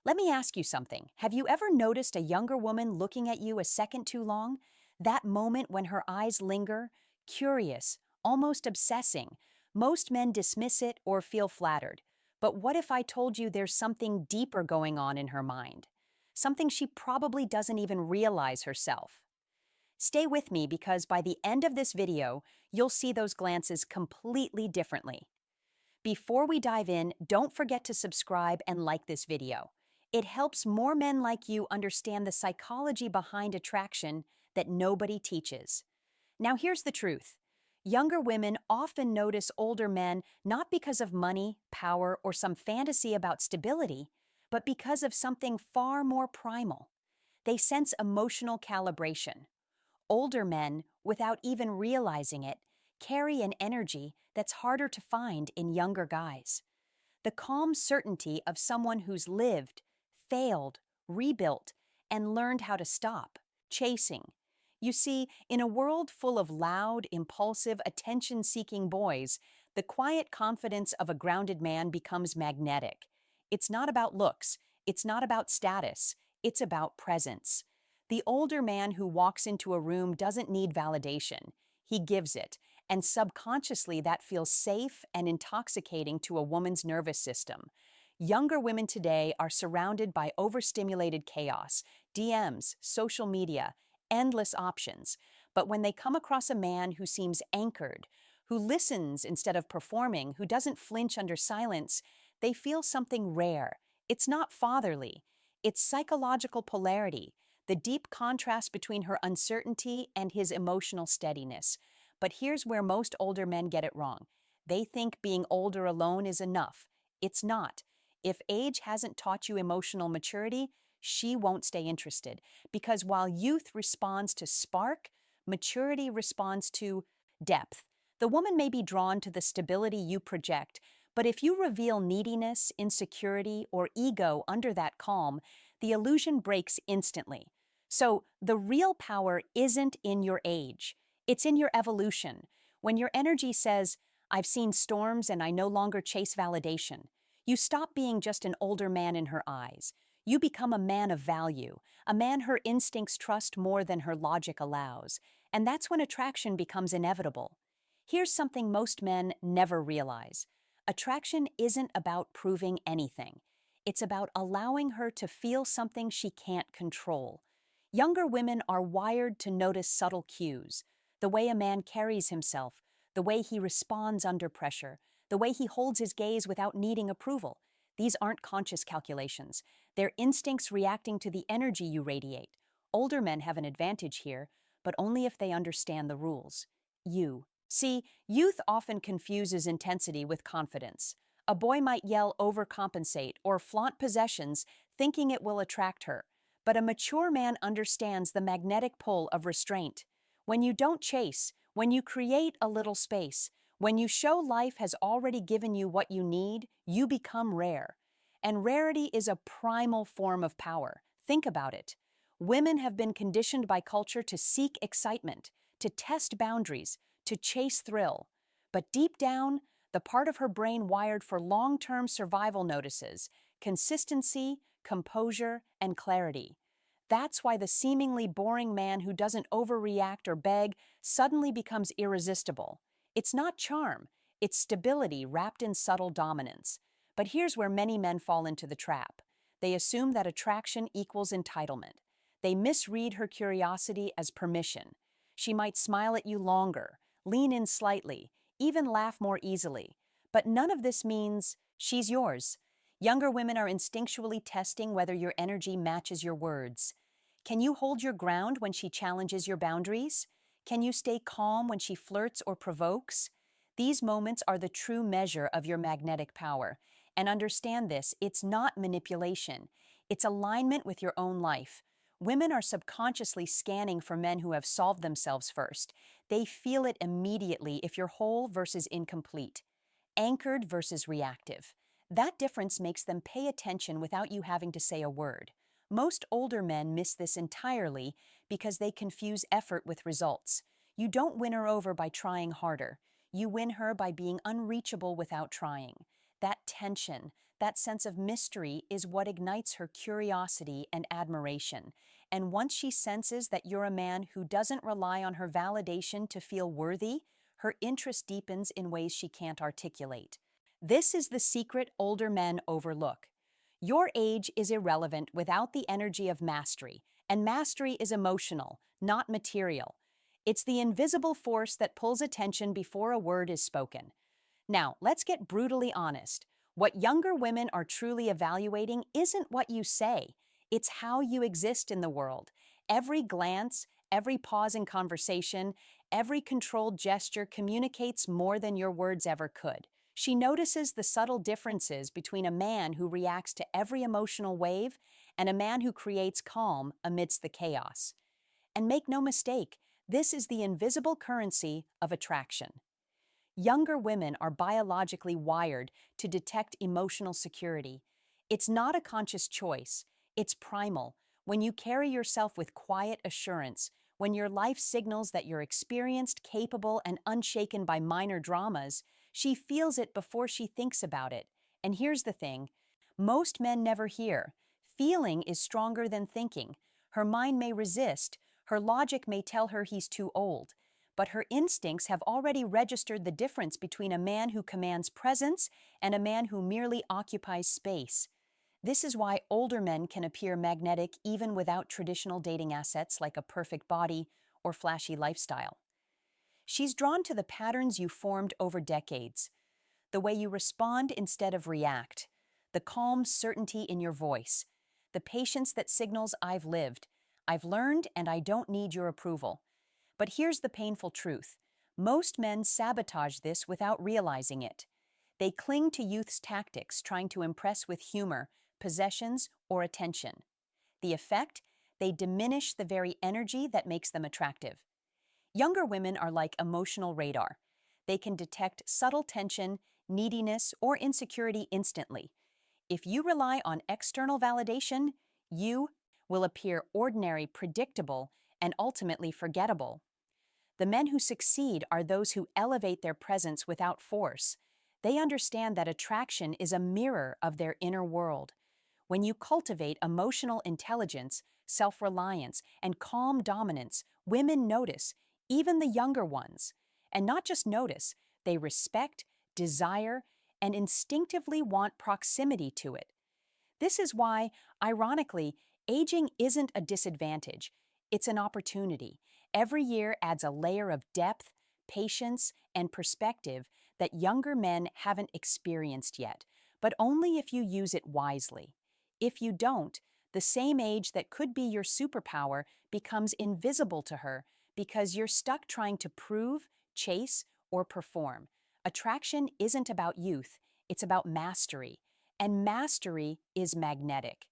Let me ask you something. Have you ever noticed a younger woman looking at you a second too long? That moment when her eyes linger, curious, almost obsessing. Most men dismiss it or feel flattered. But what if I told you there's something deeper going on in her mind? Something she probably doesn't even realize herself. Stay with me because by the end of this video, you'll see those glances completely differently. Before we dive in, don't forget to subscribe and like this video. It helps more men like you understand the psychology behind attraction that nobody teaches. Now here's the truth. Younger women often notice older men not because of money, power, or some fantasy about stability, but because of something far more primal. They sense emotional calibration. Older men, without even realizing it, carry an energy that's harder to find in younger guys. The calm certainty of someone who's lived, failed, rebuilt, and learned how to stop chasing. You see, in a world full of loud, impulsive, attention-seeking boys, the quiet confidence of a grounded man becomes magnetic. It's not about looks, it's not about status, it's about presence. The older man who walks into a room doesn't need validation. He gives it, and subconsciously that feels safe and intoxicating to a woman's nervous system. Younger women today are surrounded by overstimulated chaos, DMs, social media, endless options. But when they come across a man who seems anchored, who listens instead of performing, who doesn't flinch under silence, they feel something rare. It's not fatherly. It's psychological polarity, the deep contrast between her uncertainty and his emotional steadiness. But here's where most older men get it wrong. They think being older alone is enough. It's not. If age hasn't taught you emotional maturity, she won't stay interested. Because while youth responds to spark, maturity responds to depth. The woman may be drawn to the stability you project, but if you reveal neediness, insecurity, or ego under that calm, the illusion breaks instantly. So the real power isn't in your age. It's in your evolution. When your energy says, I've seen storms and I no longer chase validation, you stop being just an older man in her eyes. You become a man of value, a man her instincts trust more than her logic allows. And that's when attraction becomes inevitable. Here's something most men never realize. Attraction isn't about proving anything. It's about allowing her to feel something she can't control. Younger women are wired to notice subtle cues, the way a man carries himself, the way he responds under pressure, the way he holds his gaze without needing approval. These aren't conscious calculations. They're instincts reacting to the energy you radiate. Older men have an advantage here, but only if they understand the rules. See, youth often confuses intensity with confidence. A boy might yell overcompensate or flaunt possessions, thinking it will attract her. But a mature man understands the magnetic pull of restraint. When you don't chase, when you create a little space, when you show life has already given you what you need, you become rare. And rarity is a primal form of power. Think about it. Women have been conditioned by culture to seek excitement, to test boundaries, to chase thrill. But deep down, the part of her brain wired for long-term survival notices consistency, composure, and clarity. That's why the seemingly boring man who doesn't overreact or beg suddenly becomes irresistible. It's not charm, it's stability wrapped in subtle dominance. But here's where many men fall into the trap. They assume that attraction equals entitlement. They misread her curiosity as permission. She might smile at you longer, lean in slightly, even laugh more easily. But none of this means she's yours. Younger women are instinctually testing whether your energy matches your words. Can you hold your ground when she challenges your boundaries? Can you stay calm when she flirts or provokes? These moments are the true measure of your magnetic power. And understand this, it's not manipulation. It's alignment with your own life. Women are subconsciously scanning for men who have solved themselves first. They feel it immediately if you're whole versus incomplete, anchored versus reactive. That difference makes them pay attention without you having to say a word. Most older men miss this entirely because they confuse effort with results. You don't win her over by trying harder. You win her by being unreachable without trying. That tension, That sense of mystery is what ignites her curiosity and admiration. And once she senses that you're a man who doesn't rely on her validation to feel worthy, her interest deepens in ways she can't articulate. This is the secret older men overlook. Your age is irrelevant without the energy of mastery, and mastery is emotional, not material. It's the invisible force that pulls attention before a word is spoken. Now, let's get brutally honest. What younger women are truly evaluating isn't what you say, it's how you exist in the world. Every glance, every pause in conversation, every controlled gesture communicates more than your words ever could. She notices the subtle differences between a man who reacts to every emotional wave and a man who creates calm amidst the chaos. And make no mistake, this is the invisible currency of attraction. Younger women are biologically wired to detect emotional security. It's not a conscious choice, it's primal. When you carry yourself with quiet assurance, when your life signals that you're experienced, capable, and unshaken by minor dramas, she feels it before she thinks about it. And here's the thing, most men never hear. Feeling is stronger than thinking. Her mind may resist, her logic may tell her he's too old, but her instincts have already registered the difference between a man who commands presence and a man who merely occupies space. This is why older men can appear magnetic even without traditional dating assets like a perfect body or flashy lifestyle. She's drawn to the patterns you formed over decades, the way you respond instead of react, the calm certainty in your voice, the patience that signals I've lived, I've learned, and I don't need your approval. But here's the painful truth. Most men sabotage this without realizing it. They cling to youth's tactics, trying to impress with humor, possessions, or attention. The effect? They diminish the very energy that makes them attractive. Younger women are like emotional radar. They can detect subtle tension, neediness, or insecurity instantly. If you rely on external validation, you will appear ordinary, predictable, and ultimately forgettable. The men who succeed are those who elevate their presence without force. They understand that attraction is a mirror of their inner world. When you cultivate emotional intelligence, self-reliance, and calm dominance, women notice, even the younger ones. And not just notice, they respect, desire, and instinctively want proximity to it. This is why, ironically, aging isn't a disadvantage, it's an opportunity. Every year adds a layer of depth, patience, and perspective that younger men haven't experienced yet, but only if you use it wisely. If you don't, the same age that could be your superpower becomes invisible to her because you're stuck trying to prove, chase, or perform. Attraction isn't about youth, it's about mastery. And mastery is magnetic.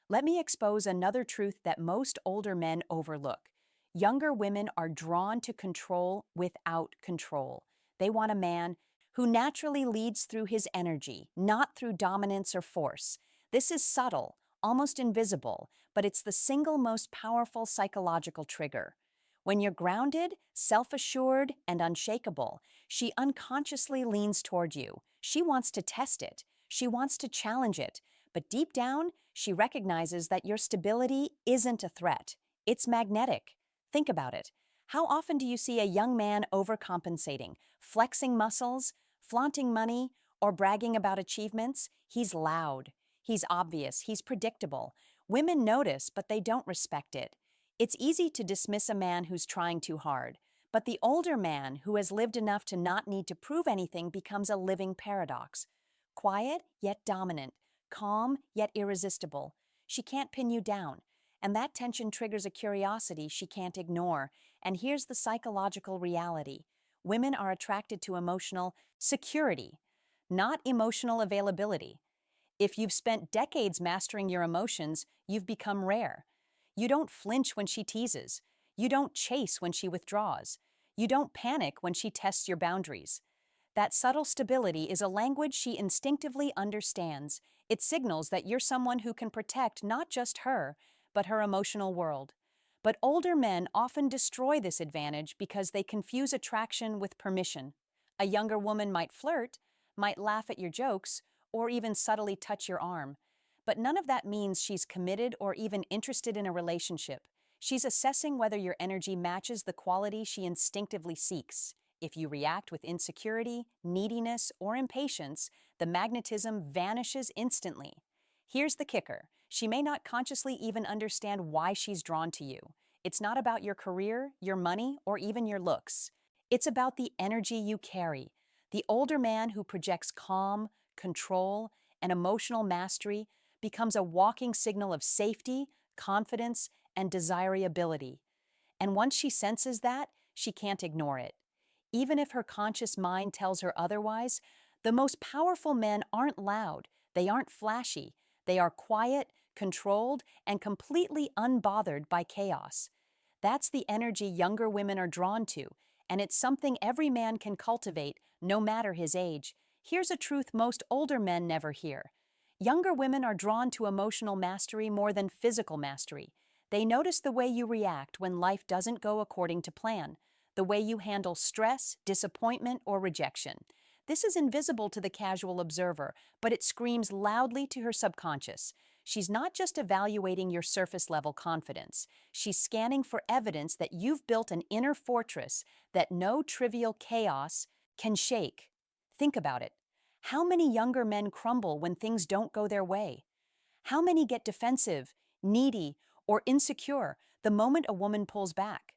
Let me expose another truth that most older men overlook. Younger women are drawn to control without control. They want a man who naturally leads through his energy, not through dominance or force. This is subtle, almost invisible, but it's the single most powerful psychological trigger. When you're grounded, self-assured, and unshakable, she unconsciously leans toward you. She wants to test it. She wants to challenge it. But deep down, she recognizes that your stability isn't a threat. It's magnetic. Think about it. How often do you see a young man overcompensating, flexing muscles, flaunting money, or bragging about achievements? He's loud. He's obvious. He's predictable. Women notice, but they don't respect it. It's easy to dismiss a man who's trying too hard, but the older man who has lived enough to not need to prove anything becomes a living paradox. Quiet, yet dominant. Calm, yet irresistible. She can't pin you down, and that tension triggers a curiosity she can't ignore. And here's the psychological reality. Women are attracted to emotional security, not emotional availability. If you've spent decades mastering your emotions, you've become rare. You don't flinch when she teases. You don't chase when she withdraws. You don't panic when she tests your boundaries. That subtle stability is a language she instinctively understands. It signals that you're someone who can protect not just her, but her emotional world. But older men often destroy this advantage because they confuse attraction with permission. A younger woman might flirt, might laugh at your jokes, or even subtly touch your arm. But none of that means she's committed or even interested in a relationship. She's assessing whether your energy matches the quality she instinctively seeks. If you react with insecurity, neediness, or impatience, the magnetism vanishes instantly. Here's the kicker. She may not consciously even understand why she's drawn to you. It's not about your career, your money, or even your looks. It's about the energy you carry. The older man who projects calm, control, and emotional mastery becomes a walking signal of safety, confidence, and desirability. And once she senses that, she can't ignore it. Even if her conscious mind tells her otherwise, the most powerful men aren't loud, they aren't flashy, they are quiet, controlled, and completely unbothered by chaos. That's the energy younger women are drawn to, and it's something every man can cultivate, no matter his age. Here's a truth most older men never hear. Younger women are drawn to emotional mastery more than physical mastery. They notice the way you react when life doesn't go according to plan, the way you handle stress, disappointment, or rejection. This is invisible to the casual observer, but it screams loudly to her subconscious. She's not just evaluating your surface-level confidence. She's scanning for evidence that you've built an inner fortress that no trivial chaos can shake. Think about it. How many younger men crumble when things don't go their way? How many get defensive, needy, or insecure the moment a woman pulls back?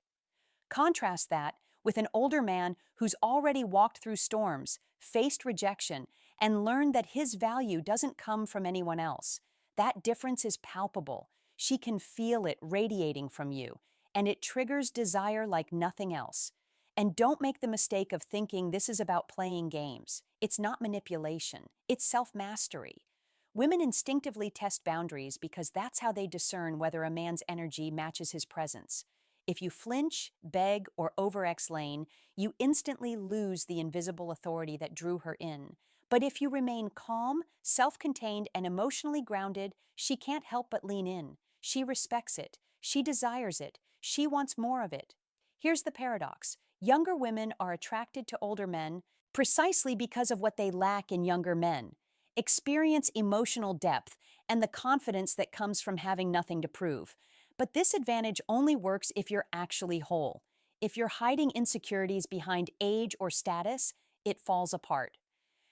Contrast that with an older man who's already walked through storms, faced rejection, and learned that his value doesn't come from anyone else. That difference is palpable. She can feel it radiating from you, and it triggers desire like nothing else. And don't make the mistake of thinking this is about playing games. It's not manipulation, it's self-mastery. Women instinctively test boundaries because that's how they discern whether a man's energy matches his presence. If you flinch, beg, or over-explain, you instantly lose the invisible authority that drew her in. But if you remain calm, self-contained, and emotionally grounded, she can't help but lean in. She respects it. She desires it. She wants more of it. Here's the paradox. Younger women are attracted to older men precisely because of what they lack in younger men. Experience, emotional depth, and the confidence that comes from having nothing to prove. But this advantage only works if you're actually whole. If you're hiding insecurities behind age or status, it falls apart.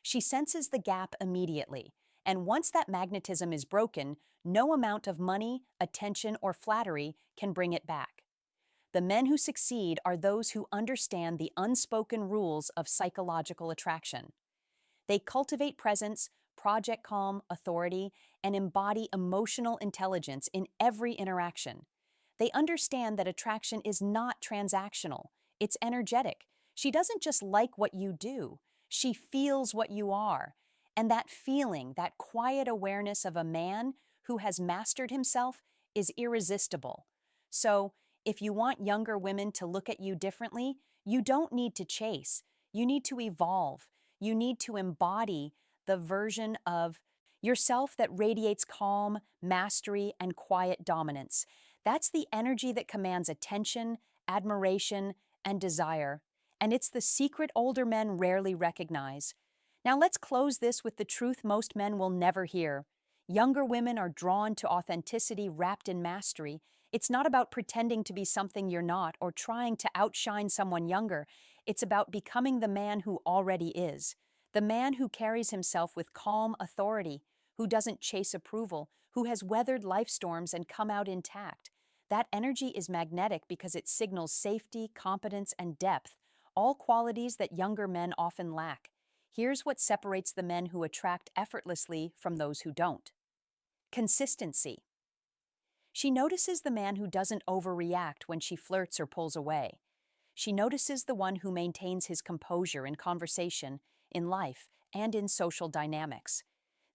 She senses the gap immediately, and once that magnetism is broken, no amount of money, attention, or flattery can bring it back. The men who succeed are those who understand the unspoken rules of psychological attraction. They cultivate presence, project calm, authority, and embody emotional intelligence in every interaction. They understand that attraction is not transactional, it's energetic. She doesn't just like what you do, she feels what you are. And that feeling, that quiet awareness of a man who has mastered himself, is irresistible. So, if you want younger women to look at you differently, you don't need to chase. You need to evolve. You need to embody the version of yourself that radiates calm, mastery, and quiet dominance. That's the energy that commands attention, admiration, and desire. And it's the secret older men rarely recognize. Now let's close this with the truth most men will never hear. Younger women are drawn to authenticity wrapped in mastery. It's not about pretending to be something you're not or trying to outshine someone younger. It's about becoming the man who already is. The man who carries himself with calm authority, who doesn't chase approval, who has weathered life storms and come out intact. That energy is magnetic because it signals safety, competence, and depth, all qualities that younger men often lack. Here's what separates the men who attract effortlessly from those who don't. Consistency. She notices the man who doesn't overreact when she flirts or pulls away. She notices the one who maintains his composure in conversation, in life, and in social dynamics.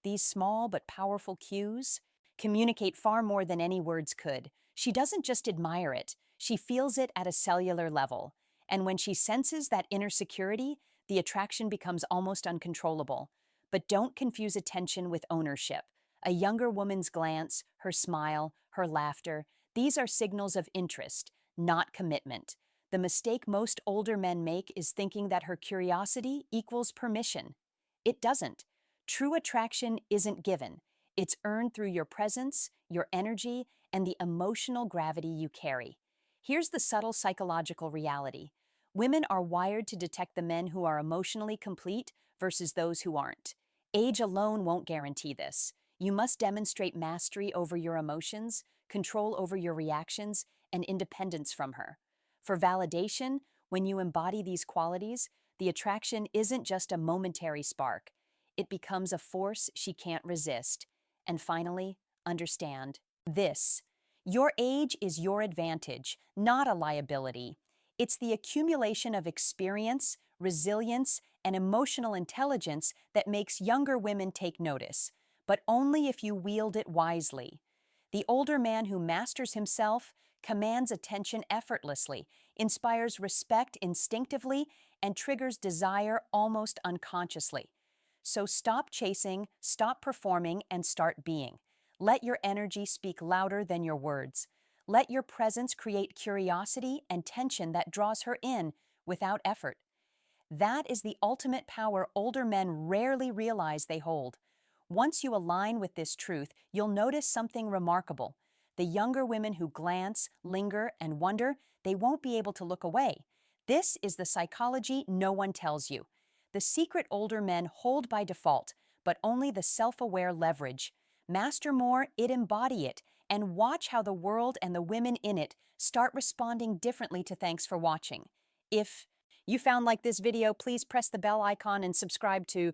These small but powerful cues communicate far more than any words could. She doesn't just admire it, she feels it at a cellular level. And when she senses that inner security, the attraction becomes almost uncontrollable. But don't confuse attention with ownership. A younger woman's glance, her smile, her laughter, these are signals of interest, not commitment. The mistake most older men make is thinking that her curiosity equals permission. It doesn't. True attraction isn't given. It's earned through your presence, your energy, and the emotional gravity you carry. Here's the subtle psychological reality. Women are wired to detect the men who are emotionally complete versus those who aren't. Age alone won't guarantee this. You must demonstrate mastery over your emotions, control over your reactions, and independence from her. For validation, when you embody these qualities, the attraction isn't just a momentary spark. It becomes a force she can't resist. And finally, understand this. Your age is your advantage, not a liability. It's the accumulation of experience, resilience, and emotional intelligence that makes younger women take notice, but only if you wield it wisely. The older man who masters himself commands attention effortlessly, inspires respect instinctively, and triggers desire almost unconsciously. So stop chasing, stop performing, and start being. Let your energy speak louder than your words. Let your presence create curiosity and tension that draws her in without effort. That is the ultimate power older men rarely realize they hold. Once you align with this truth, you'll notice something remarkable. The younger women who glance, linger, and wonder, they won't be able to look away. This is the psychology no one tells you. The secret older men hold by default, but only the self-aware leverage. Master more, embody it, and watch how the world and the women in it start responding differently to thanks for watching. If you found like this video, please press the bell icon and subscribe to